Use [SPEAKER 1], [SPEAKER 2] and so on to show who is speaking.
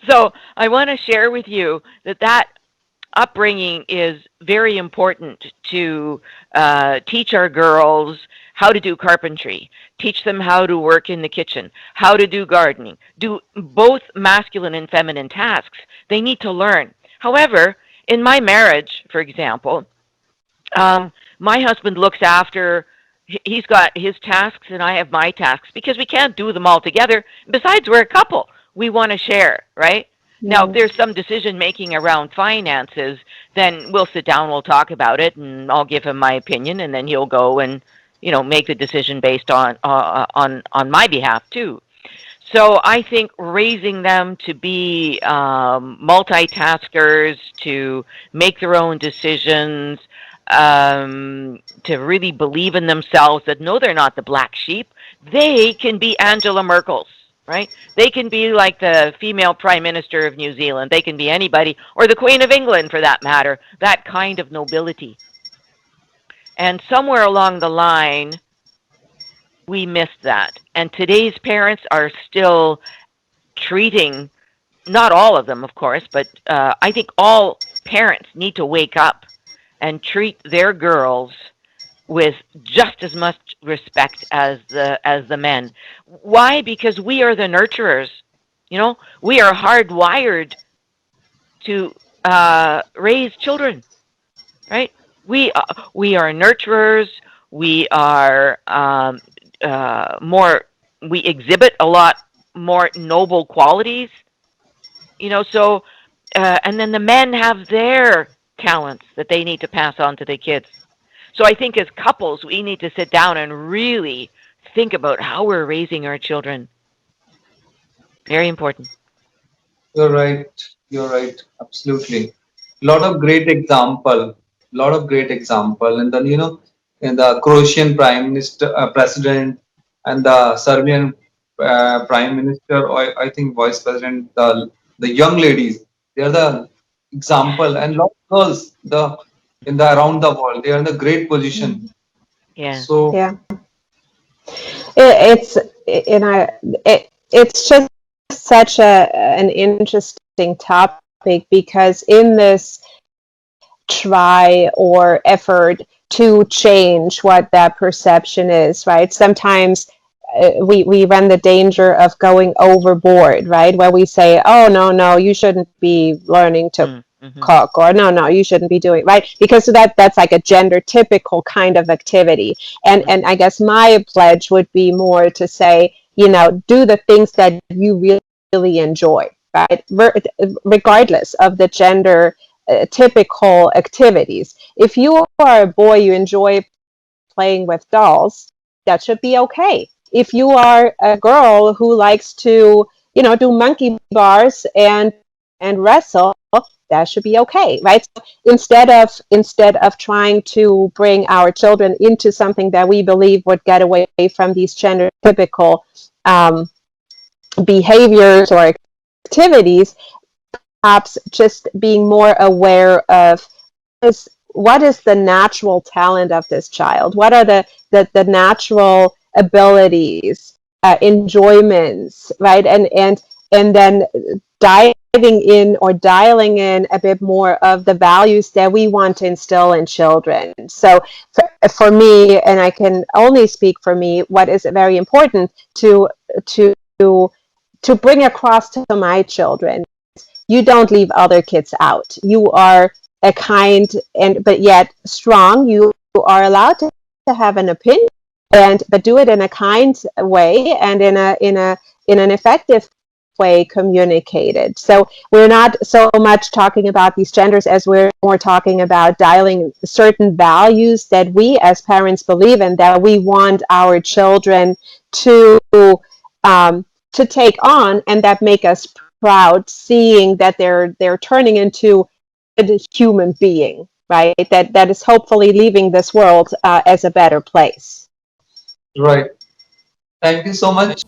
[SPEAKER 1] So I want to share with you that upbringing is very important to teach our girls how to do carpentry, teach them how to work in the kitchen, how to do gardening, do both masculine and feminine tasks. They need to learn. However, in my marriage, for example, my husband looks after, he's got his tasks and I have my tasks because we can't do them all together. Besides, we're a couple. We want to share, right? Now, if
[SPEAKER 2] Yeah.
[SPEAKER 1] there's some decision making around finances, then we'll sit down, we'll talk about it, and I'll give him my opinion, and then he'll go and make the decision based on my behalf too. So I think raising them to be multitaskers, to make their own decisions, to really believe in themselves, that no, they're not the black sheep. They can be Angela Merkel's, right? They can be like the female prime minister of New Zealand. They can be anybody, or the Queen of England for that matter, that kind of nobility. And somewhere along the line, we missed that. And today's parents are still treating, not all of them, of course, but I think all parents need to wake up and treat their girls with just as much respect as the men. Why? Because we are the nurturers. We are hardwired to raise children, right? We are nurturers. We are more. We exhibit a lot more noble qualities. So and then the men have their talents that they need to pass on to the kids. So I think as couples, we need to sit down and really think about how we're raising our children. Very important.
[SPEAKER 3] You're right. You're right. Absolutely. Lot of great example. Lot of great example. And then in the Croatian prime minister, president, and the Serbian prime minister, or I think vice president, the young ladies, they are the example. And lot of girls, the in the around the world, they are in the great position.
[SPEAKER 2] Mhm.
[SPEAKER 1] Yeah.
[SPEAKER 3] So
[SPEAKER 2] Yeah. It's and it's just such an interesting topic because in this try or effort to change what that perception is, right? Sometimes we run the danger of going overboard, right? Where we say, oh, no, no, you shouldn't be learning to
[SPEAKER 1] Mm-hmm.
[SPEAKER 2] cook, or no, no, you shouldn't be doing, right? Because that's like a gender typical kind of activity. And I guess my pledge would be more to say, do the things that you really enjoy, right? Regardless of the gender typical activities. If you are a boy, you enjoy playing with dolls, that should be okay. If you are a girl who likes to, do monkey bars and wrestle, that should be okay, right? So instead of trying to bring our children into something that we believe would get away from these gender typical um, behaviors or activities, perhaps just being more aware of what is the natural talent of this child? What are the natural abilities, enjoyments, right? And then diving in or dialing in a bit more of the values that we want to instill in children. So for me, and I can only speak for me, what is very important to to bring across to my children, you don't leave other kids out. You are a kind and but yet strong. You are allowed to have an opinion, but do it in a kind way and in an effective way communicated. So we're not so much talking about these genders as we're more talking about dialing certain values that we as parents believe in, that we want our children to to take on, and that make us proud, seeing that they're turning into a human being, right? That is hopefully leaving this world as a better place.
[SPEAKER 3] right. Thank you so much.